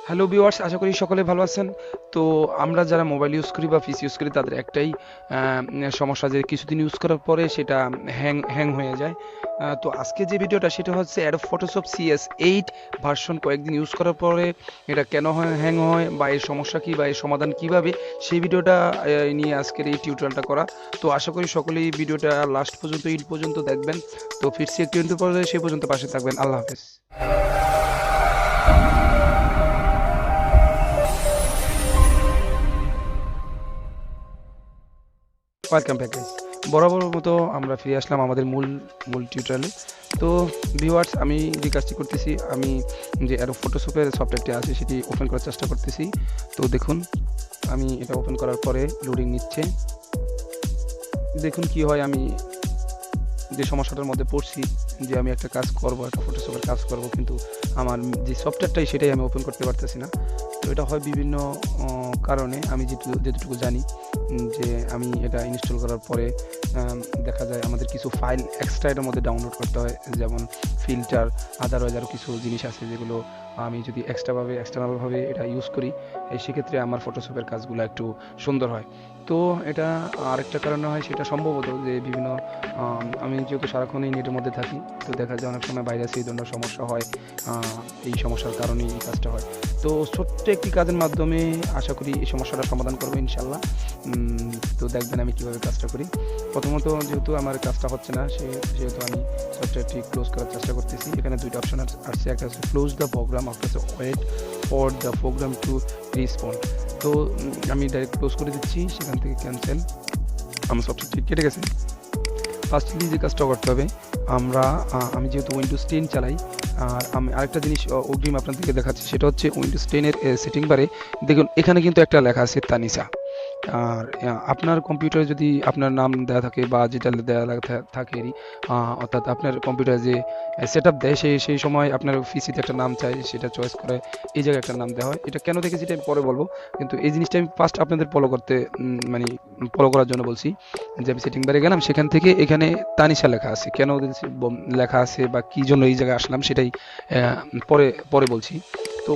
Hello viewers, আশা করি সকলে ভালো আছেন। তো আমরা যারা মোবাইল ইউজ করি বা পিসি ইউজ করি তাদের একটাই সমস্যা, যে কিছুদিন ইউজ করার পরে সেটা হ্যাং হয়ে যায়। তো আজকে যে ভিডিওটা সেটা হচ্ছে অ্যাডোব ফটোশপ CS8 ভার্সন কয়েকদিন ইউজ করার পরে এটা কেন হ্যাং হয় বা এর সমস্যা কী বা এর সমাধান কীভাবে, সেই ভিডিওটা নিয়ে আজকের এই টিউটোরিয়ালটা করা। তো আশা করি সকলেই ভিডিওটা লাস্ট পর্যন্ত ইন পর্যন্ত দেখবেন। তো ফিরছি একটু পরে, সেই পর্যন্ত পাশে থাকবেন। আল্লাহ হাফেজ। Welcome back guys. বরাবর মতো আমরা ফিরে আসলাম আমাদের মূল টিউটোরিয়ালে। তো ভিউয়ার্স, আমি যে কাজটি করতেছি, আমি যে অ্যাডোব ফটোশপের সফটওয়্যারটি আছে সেটি ওপেন করার চেষ্টা করতেছি। তো দেখুন, আমি এটা ওপেন করার পরে লোডিং নিচ্ছে। দেখুন কি হয়, আমি যে সমস্যাটার মধ্যে পড়ছি, যে আমি একটা কাজ করব, একটা ফটোশপের কাজ করব, কিন্তু আমার যে সফটওয়্যারটাই সেটাই আমি ওপেন করতে পারতেছি না। তো এটা হয় বিভিন্ন কারণে। আমি যেটুকু জানি যে আমি এটা ইনস্টল করার পরে দেখা যায় আমাদের কিছু ফাইল এক্সট্রা এটার মধ্যে ডাউনলোড করতে হয়, যেমন ফিল্টার, আদারওয়াইজ আরও কিছু জিনিস আছে যেগুলো আমি যদি এক্সটার্নালভাবে এটা ইউজ করি, সেক্ষেত্রে আমার ফটোশপের কাজগুলো একটু সুন্দর হয়। তো এটা আরেকটা কারণে হয়, সেটা সম্ভবত যে বিভিন্ন আমি যেহেতু সারাক্ষণই নেটের মধ্যে থাকি, তো দেখা যায় অনেক সময় ভাইরাস এই ধরনের সমস্যা হয়। এই সমস্যার কারণেই এই কাজটা হয়। তো ছোট্ট একটি কাজের মাধ্যমে আশা করি এই সমস্যাটা সমাধান করবো ইনশাল্লাহ। তো দেখবেন আমি কীভাবে কাজটা করি। প্রথমত, যেহেতু আমার কাজটা হচ্ছে না, যেহেতু আমি সফটওয়্যারটি ক্লোজ করার চেষ্টা করতেছি। এখানে দুইটা অপশন আসছে, একটা হচ্ছে ক্লোজ দ্য প্রোগ্রাম, একটা হচ্ছে wait for the program to respond. তো আমি ডাইরেক্ট ক্লোজ করে দিচ্ছি, সেখান থেকে ক্যান্সেল। আমার সফটওয়্যারটি কেটে গেছে। ফার্স্টলি যে কাজটা করতে হবে, আমি যেহেতু উইন্ডোজ 10 চালাই, আর আমি আরেকটা জিনিস অগ্রিম আপনাদেরকে দেখাচ্ছি, সেটা হচ্ছে উইন্ডোজ 10-এর সেটিং বারে দেখুন এখানে কিন্তু একটা লেখা আছে তানিশা। আর আপনার কম্পিউটারে যদি আপনার নাম দেওয়া থাকে বা যেটা দেওয়া থাকে, অর্থাৎ আপনার কম্পিউটারে যে সেট আপ দেয়, সেই সময় আপনার পিসিতে একটা নাম চাই, সেটা চয়েস করে এই জায়গায় একটা নাম দেওয়া হয়। এটা কেন দেখেছি এটা আমি পরে বলবো, কিন্তু এই জিনিসটা আমি ফার্স্ট আপনাদের ফলো করার জন্য বলছি। যে আমি সেটিং বারে গেলাম, সেখান থেকে এখানে তানিশা লেখা আছে, কেন লেখা আছে বা কী জন্য এই জায়গায় আসলাম সেটাই পরে বলছি। তো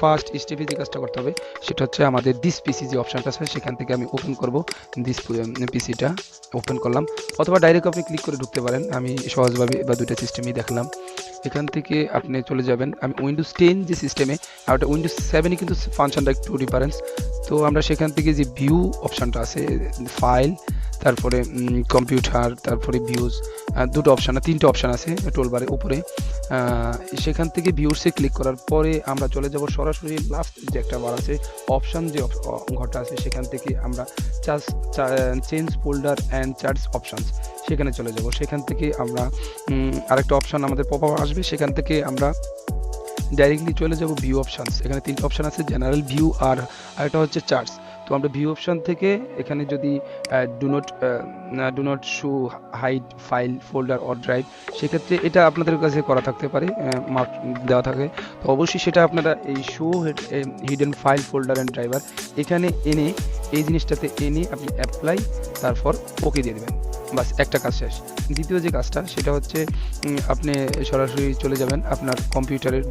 ফার্স্ট স্টেপে যে কাজটা করতে হবে সেটা হচ্ছে আমাদের দিস পিসি যে অপশানটা আছে সেখান থেকে আমি ওপেন করব। দিস পিসিটা ওপেন করলাম, অথবা ডাইরেক্ট আপনি ক্লিক করে ঢুকতে পারেন। আমি সহজভাবে বা দুইটা সিস্টেমই দেখলাম। এখান থেকে আপনি চলে যাবেন, আমি উইন্ডোজ 10 যে সিস্টেমে, আর ওটা উইন্ডোজ 7-এ কিন্তু ফাংশনটা একটু ডিফারেন্স। তো আমরা সেখান থেকে যে ভিউ অপশানটা আছে, ফাইল, তারপরে কম্পিউটার, তারপরে ভিউজ, তিনটে অপশান আছে টুলবারের উপরে। সেখান থেকে ভিউসে ক্লিক করার পরে আমরা চলে যাব সরাসরি লাস্ট যে একটা বার আছে অপশান, যে ঘরটা আছে, সেখান থেকে আমরা change folder and charts options সেখানে চলে যাব। সেখান থেকে আমরা আরেকটা অপশান আমাদের পপ আপ আসবে, সেখান থেকে আমরা ডাইরেক্টলি চলে যাব ভিউ অপশানস। এখানে তিনটা অপশান আছে, জেনারেল ভিউ আর আরেকটা হচ্ছে চার্টস। তো আমরা ভিউ অপশান থেকে এখানে যদি do not show hide file folder or drive, সেক্ষেত্রে এটা আপনাদের কাছে করা থাকতে পারে, মার্ক দেওয়া থাকে। তো অবশ্যই সেটা আপনারা এই show hidden file folder and driver এখানে এনে, এই জিনিসটাতে এনে আপনি অ্যাপ্লাই, তারপর ওকে দিয়ে দেবেন। বাস, একটা কাজ শেষ। দ্বিতীয় যে কাজটা সেটা হচ্ছে আপনি সরাসরি চলে যাবেন আপনার কম্পিউটারের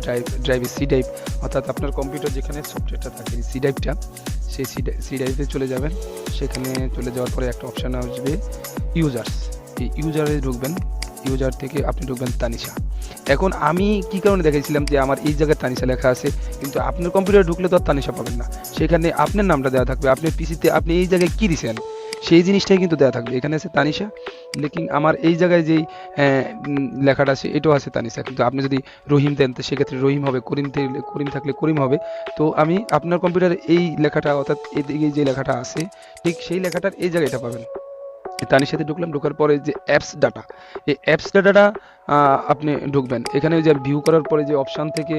ড্রাইভের সি ড্রাইভ, অর্থাৎ আপনার কম্পিউটার যেখানে সফটওয়্যারটা থাকে সি ড্রাইভটা, সেই সি ড্রাইভে চলে যাবেন। সেখানে চলে যাওয়ার পরে একটা অপশান আসবে ইউজার্স, এই ইউজারে ঢুকবেন। ইউজার থেকে আপনি ঢুকবেন তানিশা। এখন আমি কি কারণে দেখাইছিলাম যে আমার এই জায়গায় তানিশা লেখা আছে, কিন্তু আপনার কম্পিউটারে ঢুকলে তো আর তানিশা পাবেন না। সেখানে আপনার নামটা দেওয়া থাকবে, আপনার পিসিতে আপনি এই জায়গায় কী দিছেন সেই জিনিসটাই কিন্তু দেওয়া থাকবে। এখানে আছে তানিশা, লেকিন আমার এই জায়গায় যেই লেখাটা আছে এটাও আছে তানিশা, কিন্তু আপনি যদি রহিম দেন তো সেক্ষেত্রে রহিম হবে, করিম থাকলে করিম হবে। তো আমি আপনার কম্পিউটারে এই লেখাটা, অর্থাৎ এদিকে যে লেখাটা আছে ঠিক সেই লেখাটার এই জায়গাটা পাবেন। তার সাথে ঢুকলাম, ঢোকার পরে যে অ্যাপস ডাটা, এই অ্যাপস ডাটাটা আপনি ঢুকবেন। এখানে যে ভিউ করার পরে যে অপশান থেকে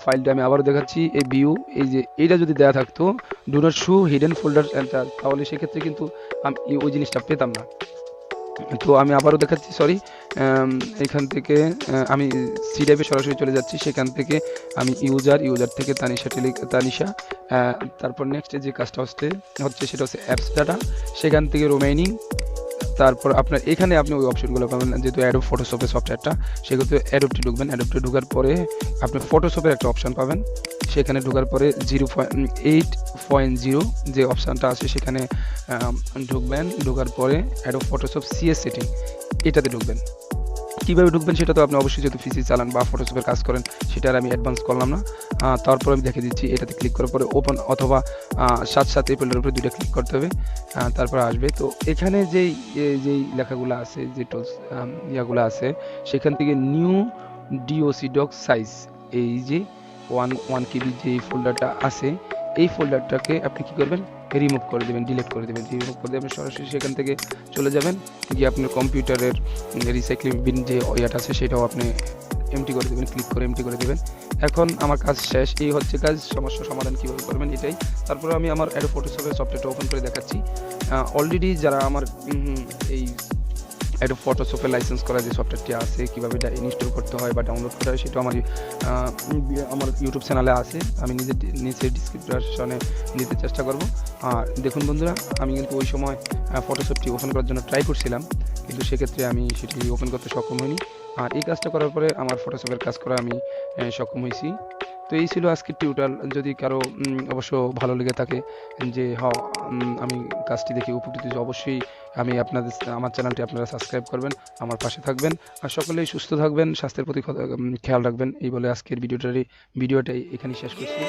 ফাইলটা আমি আবারও দেখাচ্ছি, এই ভিউ, এই যে এইটা যদি দেওয়া থাকতো do not show hidden folder, তাহলে সেক্ষেত্রে কিন্তু আমি ওই জিনিসটা পেতাম না। তো আমি আবারও দেখাচ্ছি, সরি। এখান থেকে আমি সি ড্রাইভে সরাসরি চলে যাচ্ছি। সেখান থেকে আমি ইউজার থেকে তানিশা, তারপর নেক্সট যে কাজটা হচ্ছে সেটা হচ্ছে অ্যাপস ডাটা। সেখান থেকে রিমেইনিং, তারপর আপনার এখানে আপনি ওই অপশনগুলো পাবেন, যেহেতু অ্যাডোব ফটোশপের সফটওয়্যারটা, সেক্ষেত্রে অ্যাডোবটি ঢুকবেন। অ্যাডোবটি ঢোকার পরে আপনি ফটোশপের একটা অপশন পাবেন, সেখানে ঢোকার পরে 0.8.0 যে অপশানটা আছে সেখানে ঢুকবেন। ঢোকার পরে অ্যাডোব ফটোশপ সিএস সেটিং এটাতে ঢুকবেন। কীভাবে ঢুকবেন সেটা তো আপনি অবশ্যই যেহেতু পিসি চালান বা ফটোশপের কাজ করেন সেটা আর আমি অ্যাডভান্স করলাম না। তারপর আমি দেখে দিচ্ছি, এটাতে ক্লিক করার পরে ওপেন অথবা সাথে এই ফোল্ডারের উপরে দুইটা ক্লিক করতে হবে, তারপর আসবে। তো এখানে যেই লেখাগুলো আছে, যে টুলস ইয়াগুলো আছে, সেখান থেকে নিউ ডিওসি ডক সাইজ, এই যে 1 কেবি যে ফোল্ডারটা আছে, এই ফোল্ডারটাকে আপনি কি করবেন, রিমুভ করে দেবেন, ডিলিট করে দেবেন। রিমুভ করে দেবেন, সরাসরি সেখান থেকে চলে যাবেন গিয়ে আপনার কম্পিউটারের রিসাইক্লিং বিন যে ইয়াটা আছে সেটাও আপনি এমটি করে দেবেন, ক্লিক করে এমটি করে দেবেন। এখন আমার কাজ শেষ, এই হচ্ছে কাজ। সমস্যা সমাধান কীভাবে করবেন এটাই। তারপরে আমি আমার অ্যাডোব ফটোশপের সফটওয়্যারটা ওপেন করে দেখাচ্ছি। অলরেডি যারা আমার এই অ্যাডোব ফটোশপে লাইসেন্স করা যে সফটওয়্যারটি আছে, কীভাবে এটা ইনস্টল করতে হয় বা ডাউনলোড করতে হয়, সেটা আমার ইউটিউব চ্যানেলে আছে। আমি নিচে ডিসক্রিপশনে দিতে চেষ্টা করব। আর দেখুন বন্ধুরা, আমি কিন্তু ওই সময় ফটোশপটি ওপেন করার জন্য ট্রাই করছিলাম, কিন্তু সেক্ষেত্রে আমি সেটি ওপেন করতে সক্ষম হইনি। আর এই কাজটা করার পরে আমার ফটোশপের কাজ করা আমি সক্ষম হয়েছি। তো এই ছিল আজকের টিউটোরিয়াল। যদি কারো অবশ্য ভালো লেগে থাকে যে আমি কাজটি দেখে উপকৃত হয়েছি, অবশ্যই আমার চ্যানেলটি আপনারা সাবস্ক্রাইব করবেন, আমার পাশে থাকবেন। আর সকলেই সুস্থ থাকবেন, স্বাস্থ্যের প্রতি খেয়াল রাখবেন। এই বলে আজকের ভিডিওটাই এখানে শেষ করছি।